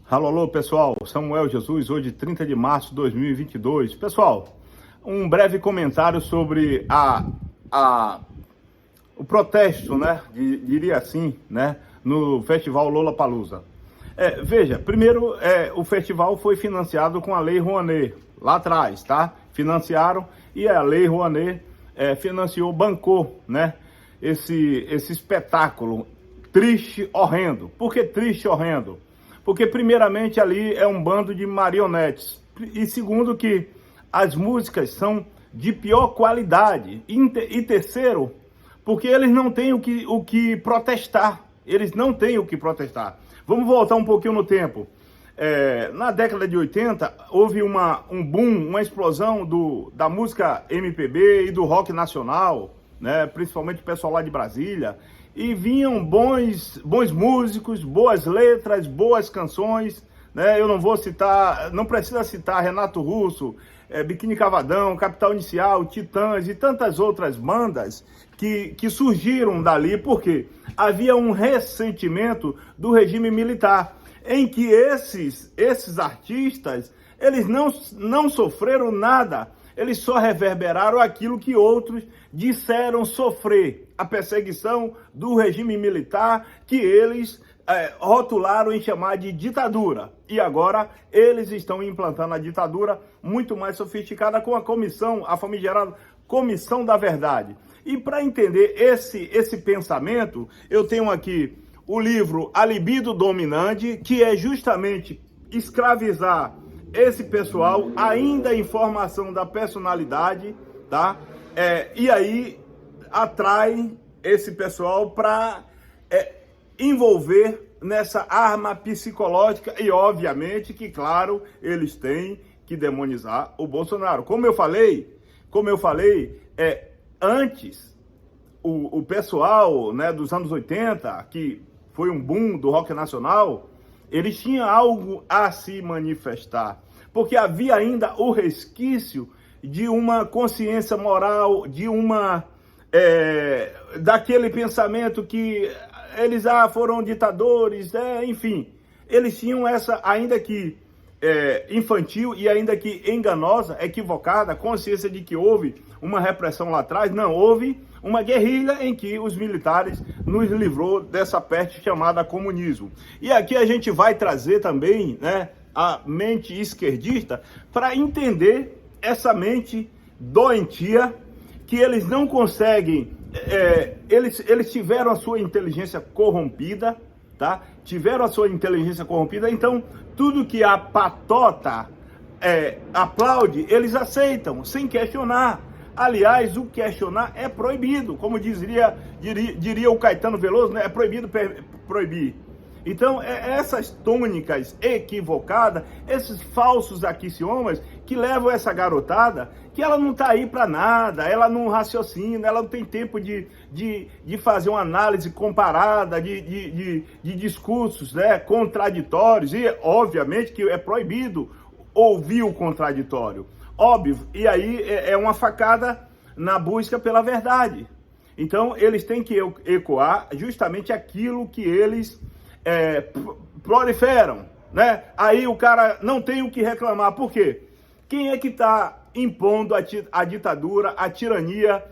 Alô, alô, pessoal, Samuel Jesus, hoje 30 de março de 2022. Pessoal, um breve comentário sobre o protesto, né, diria assim, né, no Festival Lollapalooza. Veja, primeiro, o festival foi financiado com a Lei Rouanet, lá atrás, tá? Financiaram e a Lei Rouanet financiou, bancou, né, esse espetáculo triste, horrendo. Por que triste, horrendo? Porque, primeiramente, ali é um bando de marionetes. E, segundo, que as músicas são de pior qualidade. E terceiro, porque eles não têm o que protestar. Eles não têm o que protestar. Vamos voltar um pouquinho no tempo. Na década de 80, houve um boom, uma explosão da música MPB e do rock nacional, né? Principalmente o pessoal lá de Brasília. E vinham bons músicos, boas letras, boas canções, né? Eu não vou citar, não precisa citar Renato Russo, Biquíni Cavadão, Capital Inicial, Titãs e tantas outras bandas que surgiram dali, porque havia um ressentimento do regime militar, em que esses artistas, eles não sofreram nada. Eles só reverberaram aquilo que outros disseram sofrer, a perseguição do regime militar, que eles rotularam em chamar de ditadura. E agora eles estão implantando a ditadura muito mais sofisticada com a famigerada Comissão da Verdade. E para entender esse pensamento, eu tenho aqui o livro A Libido Dominante, que é justamente escravizar esse pessoal, ainda em formação da personalidade, tá? E aí atrai esse pessoal para envolver nessa arma psicológica e, obviamente, que, claro, eles têm que demonizar o Bolsonaro. Como eu falei, antes, o pessoal, né, dos anos 80, que foi um boom do rock nacional, eles tinham algo a se manifestar, porque havia ainda o resquício de uma consciência moral, daquele pensamento que eles foram ditadores, enfim, eles tinham essa, ainda que infantil e ainda que enganosa, equivocada, consciência de que houve uma repressão lá atrás. Não, houve uma guerrilha em que os militares nos livrou dessa peste chamada comunismo. E aqui a gente vai trazer também, né, a mente esquerdista para entender essa mente doentia, que eles não conseguem, eles tiveram a sua inteligência corrompida, tá? Tiveram a sua inteligência corrompida, então tudo que a patota aplaude, eles aceitam, sem questionar. Aliás, o questionar é proibido, como diria o Caetano Veloso, né? É proibido proibir. Então, essas tônicas equivocadas, esses falsos axiomas que levam essa garotada, que ela não está aí para nada, ela não raciocina, ela não tem tempo de fazer uma análise comparada de discursos, né, contraditórios, e obviamente que é proibido ouvir o contraditório, óbvio, e aí é uma facada na busca pela verdade. Então, eles têm que ecoar justamente aquilo que eles proliferam, né? Aí o cara não tem o que reclamar. Por quê? Quem é que está impondo a ditadura, a tirania,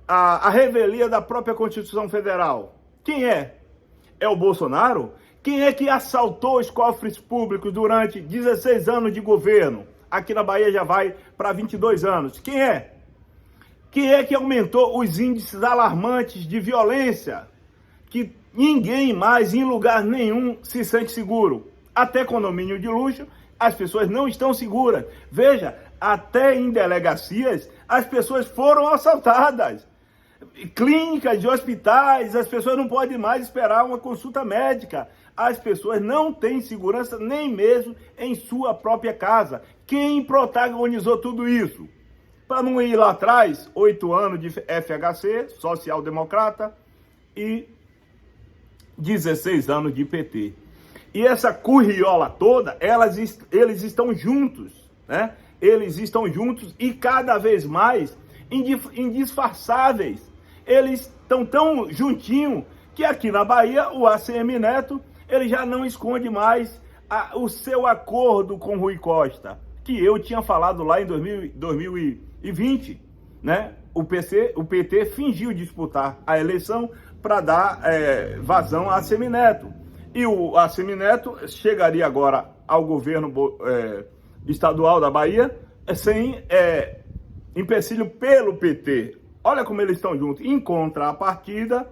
a revelia da própria Constituição Federal? Quem é? É o Bolsonaro? Quem é que assaltou os cofres públicos durante 16 anos de governo? Aqui na Bahia já vai para 22 anos. Quem é? Quem é que aumentou os índices alarmantes de violência? Que ninguém mais, em lugar nenhum, se sente seguro. Até condomínio de luxo, as pessoas não estão seguras. Veja, até em delegacias, as pessoas foram assaltadas. Clínicas de hospitais, as pessoas não podem mais esperar uma consulta médica. As pessoas não têm segurança nem mesmo em sua própria casa. Quem protagonizou tudo isso? Para não ir lá atrás, 8 anos de FHC, social-democrata, e 16 anos de PT. E essa curriola toda, eles estão juntos, né? Eles estão juntos e cada vez mais indisfarçáveis. Eles estão tão juntinho que aqui na Bahia o ACM Neto, ele já não esconde mais o seu acordo com Rui Costa, que eu tinha falado lá em 2020, né? O PT fingiu disputar a eleição para dar vazão a Semineto. E o Assemineto chegaria agora ao governo estadual da Bahia sem empecilho pelo PT. Olha como eles estão juntos. Em contrapartida,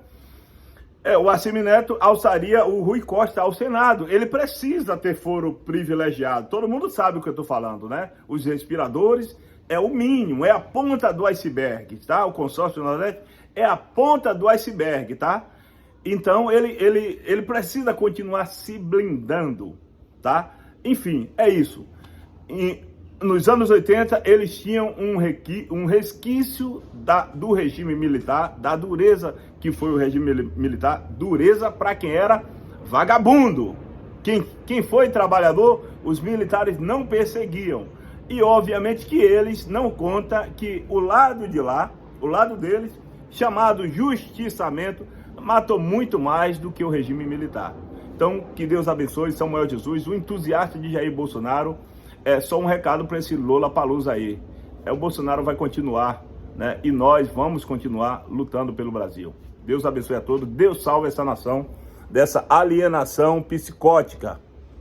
o Assemineto alçaria o Rui Costa ao Senado. Ele precisa ter foro privilegiado. Todo mundo sabe o que eu estou falando, né? Os respiradores é o mínimo, é a ponta do iceberg, tá? O consórcio Nordeste é a ponta do iceberg, tá? Então, ele precisa continuar se blindando, tá? Enfim, é isso. Nos anos 80, eles tinham um resquício do regime militar, da dureza que foi o regime militar, dureza para quem era vagabundo. Quem foi trabalhador, os militares não perseguiam. E, obviamente, que eles não contam que o lado de lá, o lado deles, chamado justiçamento, matou muito mais do que o regime militar. Então, que Deus abençoe Samuel Jesus, o entusiasta de Jair Bolsonaro. É só um recado para esse Lollapalooza aí. O Bolsonaro vai continuar, né? E nós vamos continuar lutando pelo Brasil. Deus abençoe a todos. Deus salve essa nação dessa alienação psicótica.